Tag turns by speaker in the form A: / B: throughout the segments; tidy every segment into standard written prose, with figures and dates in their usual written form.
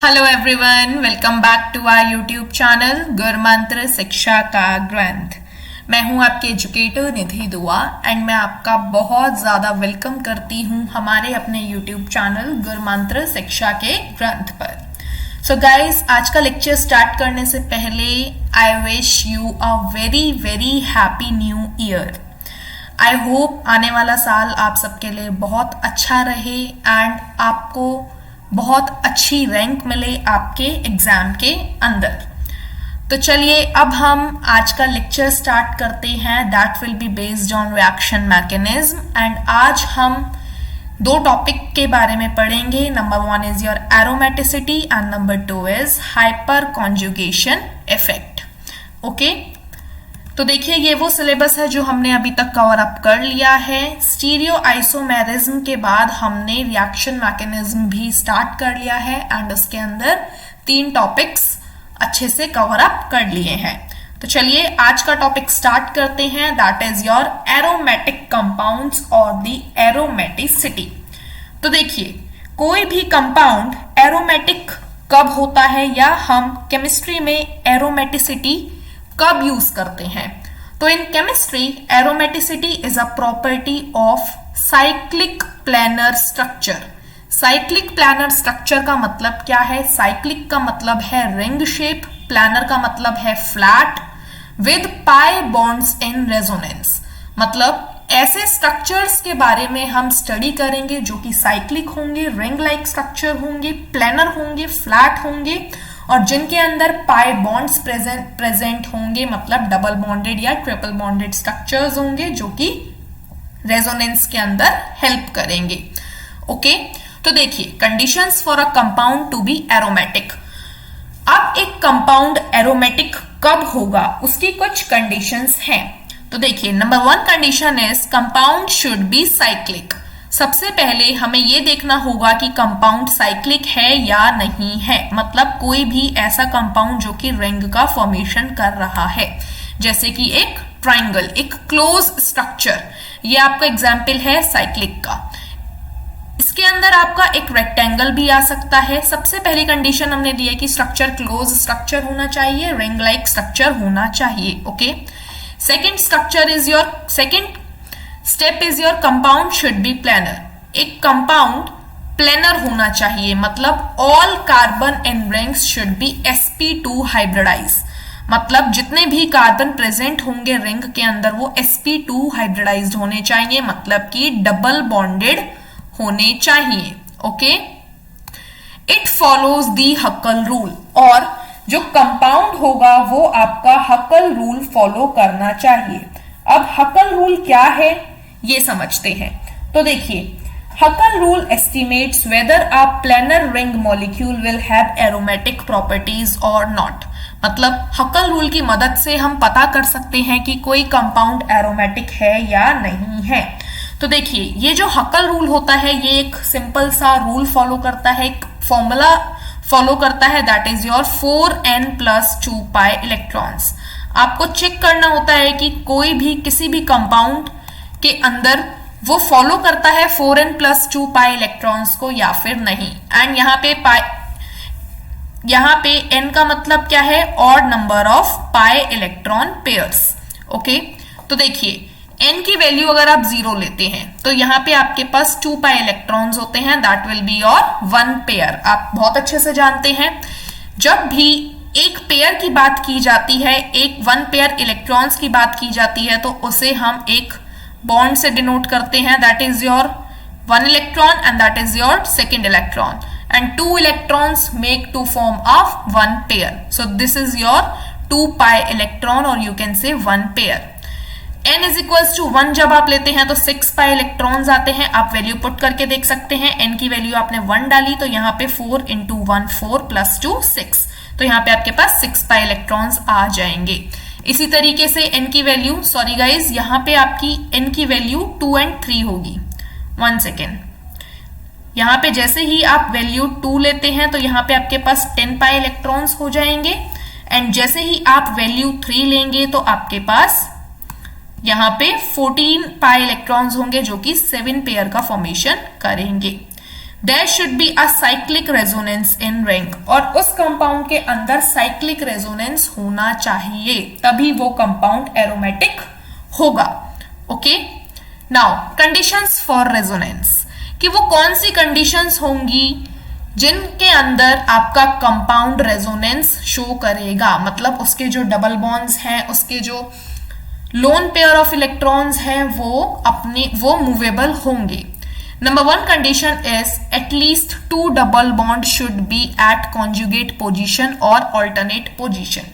A: Hello everyone, welcome back to our YouTube channel Gurmantra शिक्षा का ग्रंथ। मैं हूं आपके एजुकेटर निधि दुआ एंड मैं आपका बहुत ज़्यादा वेलकम करती हूं हमारे अपने यूट्यूब चैनल गुरमंत्र शिक्षा के ग्रंथ पर। सो गाइस, आज का लेक्चर स्टार्ट करने से पहले I wish you a very very happy new year. I hope आने वाला साल आप सबके लिए बहुत अच्छा रहे एंड आपको बहुत अच्छी रैंक मिले आपके एग्जाम के अंदर। तो चलिए अब हम आज का लेक्चर स्टार्ट करते हैं। That will be based on reaction mechanism and आज हम दो टॉपिक के बारे में पढ़ेंगे। Number 1 is your aromaticity and number 2 is hyper conjugation effect. Okay, तो देखिए ये वो सिलेबस है जो हमने अभी तक कवर अप कर लिया है। स्टीरियो आइसोमेरिज्म के बाद हमने रिएक्शन मैकेनिज्म भी स्टार्ट कर लिया है एंड उसके अंदर 3 टॉपिक्स अच्छे से कवर अप कर लिए हैं। तो चलिए आज का टॉपिक स्टार्ट करते हैं। That is your aromatic compounds और द एरोमेटिसिटी। तो देखिए कोई भी कंपाउंड एरोमेटिक कब होता है या हम केमिस्ट्री में एरोमेटिसिटी कब यूज करते हैं। तो in chemistry aromaticity is a property of cyclic planar structure. Cyclic planar structure का मतलब क्या है? साइक्लिक का मतलब है रिंग शेप, प्लानर का मतलब है flat with pi bonds in resonance. मतलब ऐसे स्ट्रक्चर्स के बारे में हम स्टडी करेंगे जो कि साइक्लिक होंगे, रिंग लाइक स्ट्रक्चर होंगे, प्लानर होंगे, फ्लैट होंगे और जिनके अंदर पाई बॉन्ड्स प्रेजेंट होंगे, मतलब डबल बॉन्डेड या ट्रिपल बॉन्डेड स्ट्रक्चर्स होंगे जो कि रेजोनेंस के अंदर हेल्प करेंगे। ओके, तो देखिए conditions for a compound to be aromatic. अब एक कंपाउंड एरोमेटिक कब होगा उसकी कुछ कंडीशंस हैं। तो देखिए number 1 condition is compound should B cyclic. सबसे पहले हमें यह देखना होगा कि कंपाउंड साइक्लिक है या नहीं है। मतलब कोई भी ऐसा कंपाउंड जो कि रिंग का फॉर्मेशन कर रहा है, जैसे कि एक ट्राइंगल, एक क्लोज स्ट्रक्चर, ये आपका एग्जाम्पल है साइक्लिक का। इसके अंदर आपका एक रेक्टेंगल भी आ सकता है। सबसे पहली कंडीशन हमने दी है कि स्ट्रक्चर क्लोज स्ट्रक्चर होना चाहिए, रिंग लाइक स्ट्रक्चर होना चाहिए। Okay, second step is your compound should be planar. एक कंपाउंड प्लानर होना चाहिए, मतलब all carbon in rings should be sp2 hybridize. मतलब जितने भी कार्बन प्रेजेंट होंगे रिंग के अंदर वो sp2 हाइब्रिडाइज्ड होने चाहिए, मतलब कि डबल बॉन्डेड होने चाहिए। Okay, it follows the हक्कल rule. और जो कंपाउंड होगा वो आपका हक्कल रूल फॉलो करना चाहिए। अब हक्कल रूल क्या है ये समझते हैं। तो देखिए Huckel rule estimates whether a planar ring molecule will have aromatic properties और नॉट। मतलब हक्कल रूल की मदद से हम पता कर सकते हैं कि कोई कंपाउंड एरोमेटिक है या नहीं है। तो देखिए ये जो हक्कल रूल होता है ये एक सिंपल सा रूल फॉलो करता है, एक फॉर्मूला फॉलो करता है। That is your 4n+2 pi electrons. आपको चेक करना होता है कि कोई भी किसी भी कंपाउंड के अंदर वो फॉलो करता है 4n+2 पाई इलेक्ट्रॉन्स को या फिर नहीं। एंड यहाँ पे n का मतलब क्या है? Odd number of pi electron pairs. Okay, तो देखिए n की वैल्यू अगर आप 0 लेते हैं तो यहाँ पे आपके पास 2 पाई इलेक्ट्रॉन्स होते हैं। That will be your 1 pair. आप बहुत अच्छे से जानते हैं जब भी एक पेयर की बात की जाती है, एक 1 पेयर इलेक्ट्रॉन्स की बात की जाती है तो उसे हम एक बॉन्ड से डिनोट करते हैं। That is your 1 electron and that is your second electron and 2 electrons make to form of 1 pair. So this is your 2 pi electron और you can say 1 pair. n is equals to 1 जब आप लेते हैं तो 6 pi electrons आते हैं। आप value put करके देख सकते हैं। n की वैल्यू आपने 1 डाली तो यहाँ पे 4 × 1 4 + 2 6, तो यहाँ पे आपके पास 6 पाई इलेक्ट्रॉन्स आ जाएंगे। इसी तरीके से n की वैल्यू, सॉरी गाइज, यहाँ पे आपकी n की वैल्यू 2 और 3 होगी। 1 सेकेंड, यहाँ पे जैसे ही आप वैल्यू 2 लेते हैं तो यहाँ पे आपके पास 10 पाई इलेक्ट्रॉन्स हो जाएंगे एंड जैसे ही आप वैल्यू 3 लेंगे तो आपके पास यहाँ पे 14 पाई इलेक्ट्रॉन्स होंगे जो कि 7 पेयर का फॉर्मेशन करेंगे। There should be a cyclic resonance in ring, और उस कंपाउंड के अंदर साइक्लिक रेजोनेंस होना चाहिए, तभी वो कंपाउंड एरोमेटिक होगा। Okay, now conditions for resonance, कि वो कौन सी कंडीशंस होंगी जिनके अंदर आपका कंपाउंड रेजोनेंस शो करेगा, मतलब उसके जो डबल बॉन्ड्स हैं, उसके जो लोन पेयर ऑफ इलेक्ट्रॉन्स हैं, वो मूवेबल होंगे। Number 1 condition is at least 2 double bond should be at conjugate position और ऑल्टरनेट पोजीशन।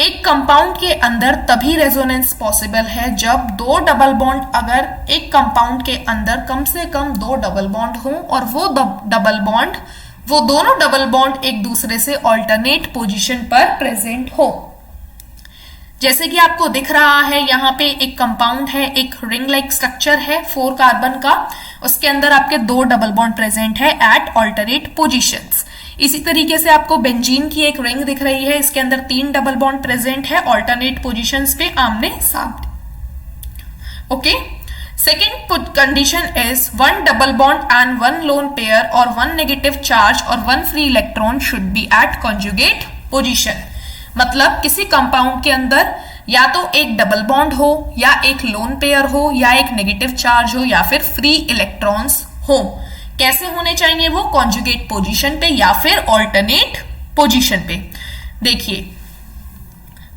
A: एक कंपाउंड के अंदर तभी रेजोनेंस पॉसिबल है जब 2 डबल बॉन्ड, अगर एक कंपाउंड के अंदर कम से कम 2 डबल बॉन्ड हो और वो दोनों डबल बॉन्ड एक दूसरे से ऑल्टरनेट पोजीशन पर प्रेजेंट हो। जैसे कि आपको दिख रहा है यहाँ पे एक कंपाउंड है, एक रिंग लाइक स्ट्रक्चर है 4 कार्बन का, उसके अंदर आपके 2 डबल बॉन्ड प्रेजेंट है एट ऑल्टरनेट पोजीशंस। इसी तरीके से आपको बेंजीन की एक रिंग दिख रही है, इसके अंदर 3 डबल बॉन्ड प्रेजेंट है ऑल्टरनेट पोजीशंस पे आमने सामने। Okay, second condition is 1 double bond and 1 lone pair और 1 नेगेटिव चार्ज और 1 free electron should be at conjugate position. मतलब किसी कंपाउंड के अंदर या तो एक डबल बॉन्ड हो, या एक लोन पेयर हो, या एक नेगेटिव चार्ज हो, या फिर फ्री इलेक्ट्रॉन्स हो। कैसे होने चाहिए वो? कॉन्जुगेट पोजीशन पे या फिर ऑल्टरनेट पोजीशन पे। देखिए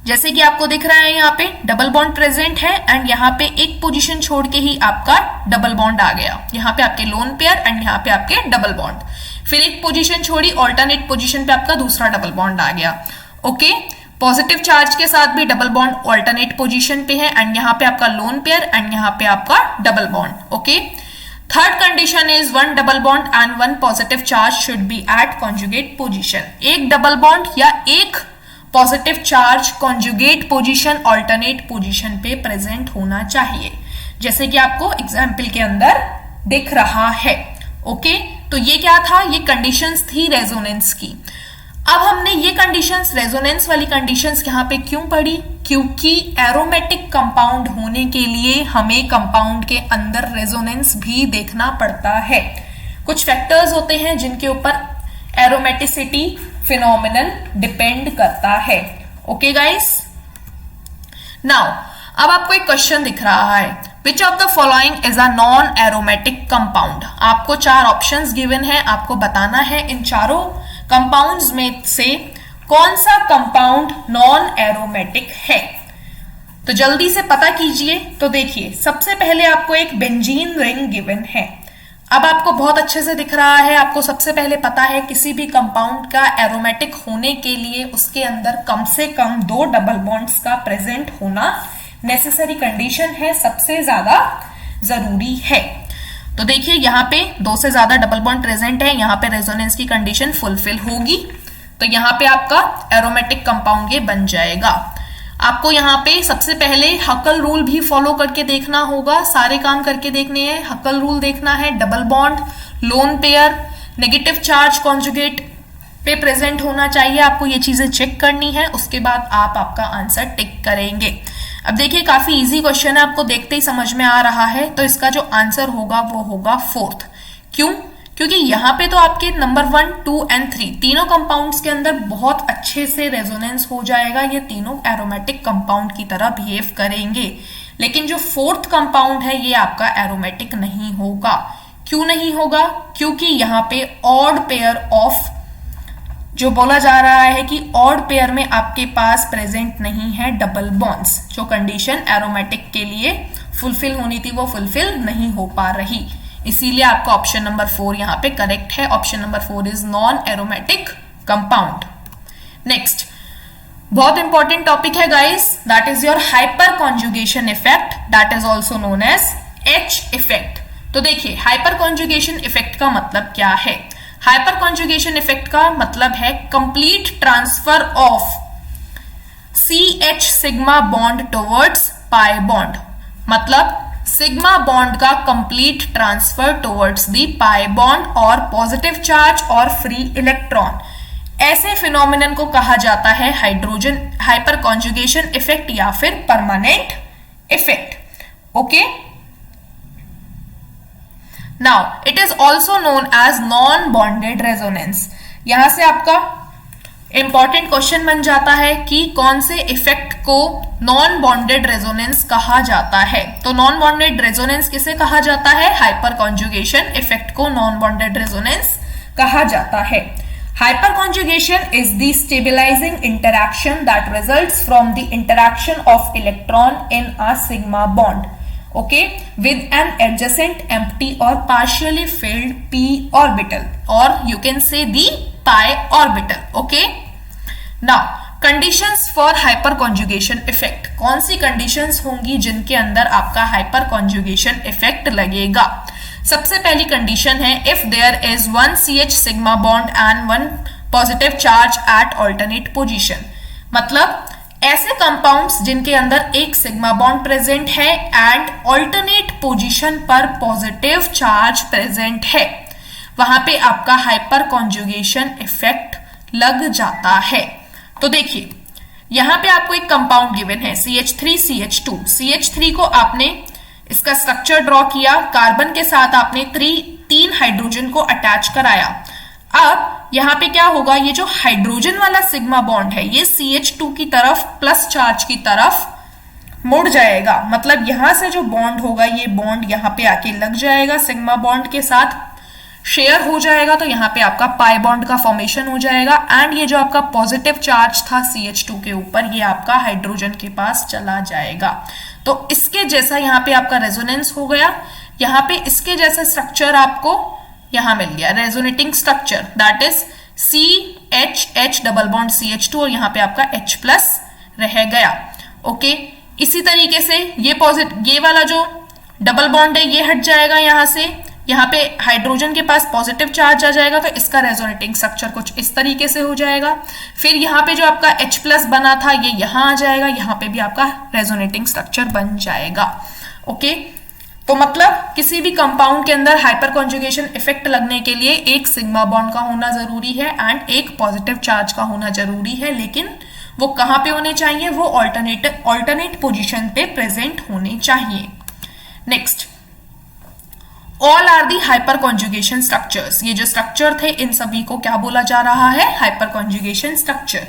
A: जैसे कि आपको दिख रहा है यहाँ पे डबल बॉन्ड प्रेजेंट है एंड यहाँ पे एक पोजीशन छोड़ के ही आपका डबल बॉन्ड आ गया, यहाँ पे आपके लोन पेयर एंड यहाँ पे आपके डबल बॉन्ड। फिर एक पोजीशन छोड़ी, ऑल्टरनेट पोजीशन पे आपका दूसरा डबल बॉन्ड आ गया। ओके, पॉजिटिव चार्ज के साथ भी डबल बॉन्ड ऑल्टरनेट पोजीशन पे है एंड यहाँ पे आपका लोन पेयर एंड यहाँ पे आपका double bond. Okay, third condition is 1 double bond and 1 positive charge should be at conjugate position. एक डबल बॉन्ड या एक positive charge conjugate position, alternate position पे प्रेजेंट होना चाहिए, जैसे कि आपको एग्जाम्पल के अंदर दिख रहा है। ओके, तो ये क्या था? ये कंडीशंस थी रेजोनेंस की। अब हमने ये कंडीशंस, रेजोनेंस वाली कंडीशंस यहाँ पे क्यों पढ़ी? क्योंकि एरोमेटिक कंपाउंड होने के लिए हमें कंपाउंड के अंदर रेजोनेंस भी देखना पड़ता है। कुछ फैक्टर्स होते हैं जिनके ऊपर एरोमेटिसिटी फिनोमिनल डिपेंड करता है। ओके गाइस, नाउ अब आपको एक क्वेश्चन दिख रहा है, which of the following is a non aromatic compound. आपको 4 ऑप्शंस गिवन है, आपको बताना है इन चारों कंपाउंड्स में से कौन सा कंपाउंड नॉन एरोमेटिक है। तो जल्दी से पता कीजिए। तो देखिए, सबसे पहले आपको एक बेंजीन रिंग गिवन है। अब आपको बहुत अच्छे से दिख रहा है, आपको सबसे पहले पता है किसी भी कंपाउंड का एरोमेटिक होने के लिए उसके अंदर कम से कम 2 डबल बॉन्ड्स का प्रेजेंट होना नेसेसरी कंडीशन है, सबसे ज्यादा जरूरी है। तो देखिए यहाँ पे 2 से ज्यादा डबल बॉन्ड प्रेजेंट है, यहाँ पे रेजोनेंस की कंडीशन फुलफिल होगी, तो यहाँ पे आपका एरोमेटिक कंपाउंड ये बन जाएगा। आपको यहाँ पे सबसे पहले हकल रूल भी फॉलो करके देखना होगा, सारे काम करके देखने हैं। हकल रूल देखना है, double bond, lone pair, negative charge conjugate पे प्रेजेंट होना चाहिए, आपको ये चीजें चेक करनी है, उसके बाद आप आपका आंसर टिक करेंगे। अब देखिए काफी इजी क्वेश्चन है, आपको देखते ही समझ में आ रहा है, तो इसका जो आंसर होगा वो होगा 4th। क्यों? क्योंकि यहाँ पे तो आपके नंबर 1, 2 एंड 3 तीनों कंपाउंड्स के अंदर बहुत अच्छे से रेजोनेंस हो जाएगा, ये तीनों एरोमेटिक कंपाउंड की तरह बिहेव करेंगे। लेकिन जो 4th कंपाउंड है ये आपका एरोमेटिक नहीं होगा। क्यों नहीं होगा? क्योंकि यहाँ पे ऑड पेयर ऑफ, जो बोला जा रहा है कि ऑड पेयर में आपके पास प्रेजेंट नहीं है डबल बॉन्ड्स, जो कंडीशन एरोमेटिक के लिए फुलफिल होनी थी वो फुलफिल नहीं हो पा रही, इसीलिए आपका ऑप्शन नंबर 4 यहाँ पे करेक्ट है। Option number 4 is non aromatic compound. Next बहुत इंपॉर्टेंट टॉपिक है guys, that is your hyper conjugation effect, that is also known as H effect. तो देखिए हाइपर कॉन्जुगेशन इफेक्ट का मतलब क्या है? हाइपर कॉन्जुगेशन इफेक्ट का मतलब है complete transfer of CH sigma bond towards pi bond, मतलब सिग्मा बॉन्ड का complete transfer towards the pi bond और पॉजिटिव चार्ज और फ्री इलेक्ट्रॉन। ऐसे फिनोमिनन को कहा जाता है हाइड्रोजन हाइपर कॉन्जुगेशन इफेक्ट या फिर permanent effect. Okay, now it is also known as non bonded resonance. यहां से आपका इंपॉर्टेंट क्वेश्चन बन जाता है कि कौन से इफेक्ट को नॉन बॉन्डेड रेजोनेंस कहा जाता है। तो नॉन बॉन्डेड रेजोनेंस किसे कहा जाता है? हाइपर कॉन्जुगेशन इफेक्ट को नॉन बॉन्डेड रेजोनेंस कहा जाता है। Hyper conjugation is the stabilising interaction that results from the interaction of electron in a sigma bond, okay, with an adjacent empty or partially filled p orbital, or you can say the pi orbital, okay. Now conditions for hyperconjugation effect, कौन सी conditions होंगी जिनके अंदर आपका hyperconjugation effect लगेगा? सबसे पहली condition है if there is one CH sigma bond and one positive charge at alternate position, मतलब ऐसे कंपाउंड्स जिनके अंदर एक सिग्मा बॉन्ड प्रेजेंट है एंड ऑल्टरनेट पोजीशन पर पॉजिटिव चार्ज प्रेजेंट है, वहां पे आपका हाइपर कॉन्जुगेशन इफेक्ट लग जाता है। तो देखिए यहां पे आपको एक कंपाउंड गिवन है CH3 CH2। CH3 को आपने इसका स्ट्रक्चर ड्रॉ किया, कार्बन के साथ आपने तीन हाइड्रोजन को अटैच कराया। अब यहां पे क्या होगा, ये जो हाइड्रोजन वाला सिग्मा बॉन्ड है ये CH2 की तरफ प्लस चार्ज की तरफ मुड़ जाएगा, मतलब यहां से जो बॉन्ड होगा ये बॉन्ड यहां पे आके लग जाएगा, सिग्मा बॉन्ड के साथ शेयर हो जाएगा, तो यहां पे आपका पाई बॉन्ड का फॉर्मेशन हो जाएगा एंड ये जो आपका पॉजिटिव चार्ज था CH2 के ऊपर ये आपका हाइड्रोजन के पास चला जाएगा। तो इसके जैसा यहाँ पे आपका रेजोनेंस हो गया, यहाँ पे इसके जैसा स्ट्रक्चर आपको यहां मिल गया, resonating structure, that is CH double bond CH2 और यहाँ पे आपका H प्लस रह गया, ओके। इसी तरीके से ये वाला जो डबल बॉन्ड है ये हट जाएगा यहां से, यहाँ पे हाइड्रोजन के पास पॉजिटिव चार्ज आ जाएगा तो इसका रेजोनेटिंग स्ट्रक्चर कुछ इस तरीके से हो जाएगा। फिर यहाँ पे जो आपका H प्लस बना था ये यहाँ आ जाएगा, यहाँ पे भी आपका रेजोनेटिंग स्ट्रक्चर बन जाएगा, ओके। तो मतलब किसी भी कंपाउंड के अंदर हाइपर कॉन्जुगेशन इफेक्ट लगने के लिए एक सिग्मा बॉन्ड का होना जरूरी है एंड एक पॉजिटिव चार्ज का होना जरूरी है, लेकिन वो कहां पे होने चाहिए? वो ऑल्टरनेट पोजीशन पे प्रेजेंट होने चाहिए। Next, all are the hyper conjugation structures. ये जो स्ट्रक्चर थे इन सभी को क्या बोला जा रहा है? Hyper conjugation structure.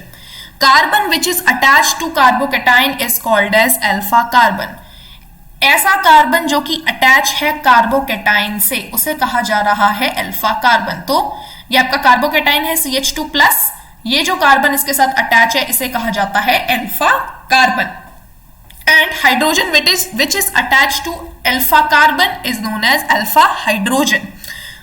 A: Carbon which is attach to carbocation is called as alpha carbon. ऐसा कार्बन जो कि अटैच है कार्बोकेटाइन से उसे कहा जा रहा है अल्फा कार्बन। तो ये आपका कार्बोकेटाइन है CH2 प्लस, ये जो कार्बन इसके साथ अटैच है इसे कहा जाता है alpha carbon. And hydrogen which is attach to alpha carbon is known as alpha hydrogen,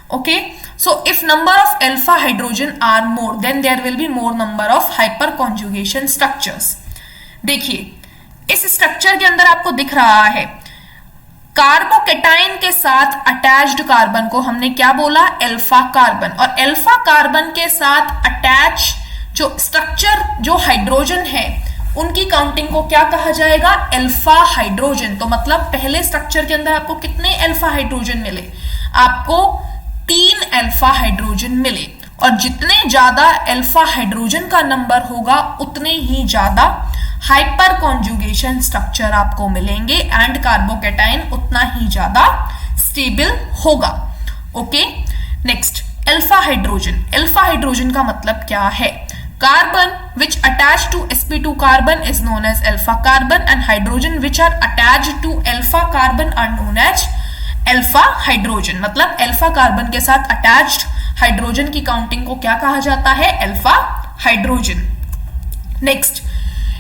A: okay. So if number of alpha hydrogen are more then there will be more number of hyper conjugation structures. देखिए इस structure के अंदर आपको दिख रहा है carbocation के साथ अटैच्ड कार्बन को हमने क्या बोला? Alpha carbon. और अल्फा कार्बन के साथ अटैच जो स्ट्रक्चर जो हाइड्रोजन है उनकी काउंटिंग को क्या कहा जाएगा? Alpha hydrogen. तो मतलब पहले स्ट्रक्चर के अंदर आपको कितने अल्फा हाइड्रोजन मिले? आपको 3 अल्फा हाइड्रोजन मिले, और जितने ज्यादा अल्फा हाइड्रोजन का नंबर होगा उतने ही ज्यादा हाइपर कॉन्जुगेशन स्ट्रक्चर आपको मिलेंगे एंड कार्बोकेटाइन उतना ही ज्यादा स्टेबल होगा, okay. Next, alpha hydrogen. Alpha hydrogen का मतलब क्या है? Carbon which attach to sp2 carbon is known as alpha carbon and hydrogen which are attached to alpha carbon are known as alpha hydrogen. मतलब alpha carbon के साथ attached hydrogen की counting को क्या कहा जाता है? Alpha hydrogen. Next,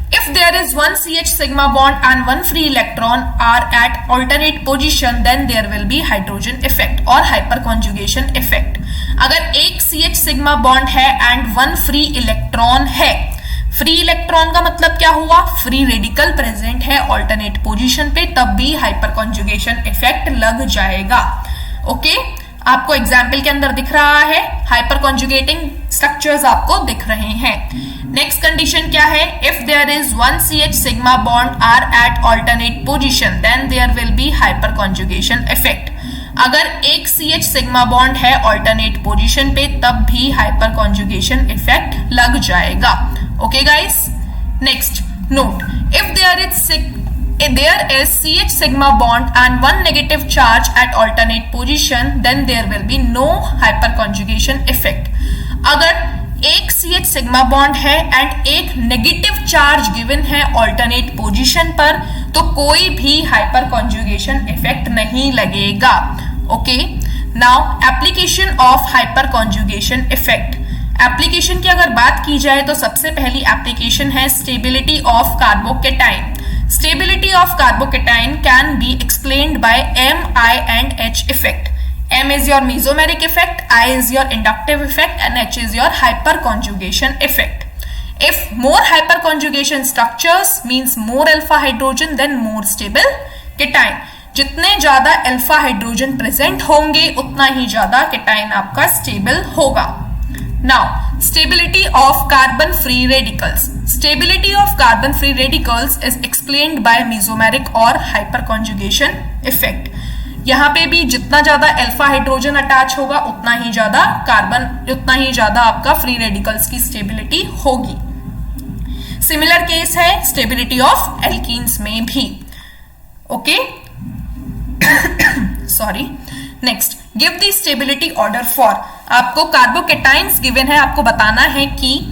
A: if there is one CH sigma bond and one free electron are at alternate position then there will be hydrogen effect or hyperconjugation effect। अगर एक CH sigma bond है and one free electron है, free electron का मतलब क्या हुआ? Free radical present है alternate position पे, तब भी हाइपर कॉन्जुगेशन इफेक्ट लग जाएगा, ओके। आपको एग्जाम्पल के अंदर दिख रहा है, हाइपर कॉन्जुगेटिंग स्ट्रक्चर्स आपको दिख रहे हैं। नेक्स्ट कंडीशन क्या है? If there is one CH sigma bond are at alternate position then there will be hyper conjugation effect. अगर एक CH सिग्मा बॉन्ड है ऑल्टरनेट पोजीशन पे तब भी हाइपर कॉन्जुगेशन इफेक्ट लग जाएगा, okay guys. Next, note, if there is there is CH sigma bond and one negative charge at alternate position, then there will be no hyperconjugation effect. अगर एक CH sigma bond है and एक negative charge given है alternate position पर, तो कोई भी hyperconjugation effect नहीं लगेगा. Okay, now application of hyperconjugation effect. Application की अगर बात की जाए तो सबसे पहली एप्लीकेशन है stability of carbocation. Stability of carbocation can be explained by M, I and H effect. M is your mesomeric effect, I is your inductive effect and H is your hyperconjugation effect. If more hyperconjugation structures means more alpha hydrogen then more stable cation. जितने ज्यादा alpha hydrogen present होंगे उतना ही ज्यादा cation आपका stable होगा. Now, stability of carbon-free radicals. Stability of carbon-free radicals is explained by mesomeric और hyperconjugation effect. यहाँ पे भी जितना ज्यादा अल्फा हाइड्रोजन अटैच होगा उतना ही ज्यादा आपका फ्री रेडिकल्स की स्टेबिलिटी होगी. सिमिलर केस है स्टेबिलिटी ऑफ एल्कीन्स में भी. Okay, sorry. Next, give the stability order for. आपको कार्बोकेटाइंस गिवन है, आपको बताना है कि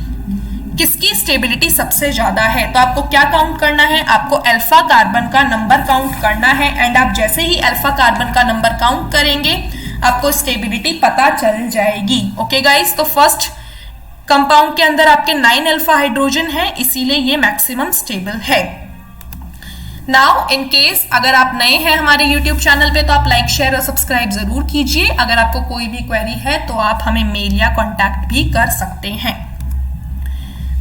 A: किसकी स्टेबिलिटी सबसे ज्यादा है. तो आपको क्या काउंट करना है, आपको अल्फा कार्बन का नंबर काउंट करना है एंड आप जैसे ही अल्फा कार्बन का नंबर काउंट करेंगे आपको स्टेबिलिटी पता चल जाएगी. ओके गाइस, तो फर्स्ट कंपाउंड के अंदर आपके 9 अल्फा हाइड्रोजन है, इसीलिए ये मैक्सिमम स्टेबल है. नाउ इन केस अगर आप नए हैं हमारे YouTube चैनल पे तो आप लाइक शेयर और सब्सक्राइब जरूर कीजिए. अगर आपको कोई भी क्वेरी है तो आप हमें मेल या कॉन्टैक्ट भी कर सकते हैं.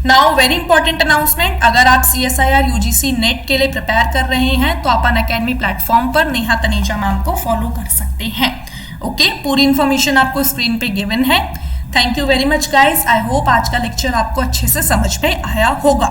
A: नाउ वेरी इंपॉर्टेंट अनाउंसमेंट, अगर आप CSIR UGC नेट के लिए प्रिपेयर कर रहे हैं तो आप अनअकैडमी प्लेटफॉर्म पर नेहा तनेजा मैम को फॉलो कर सकते हैं. ओके, पूरी इंफॉर्मेशन आपको स्क्रीन पे गिवन है. Thank you very much guys. I hope आज का लेक्चर आपको अच्छे से समझ में आया होगा.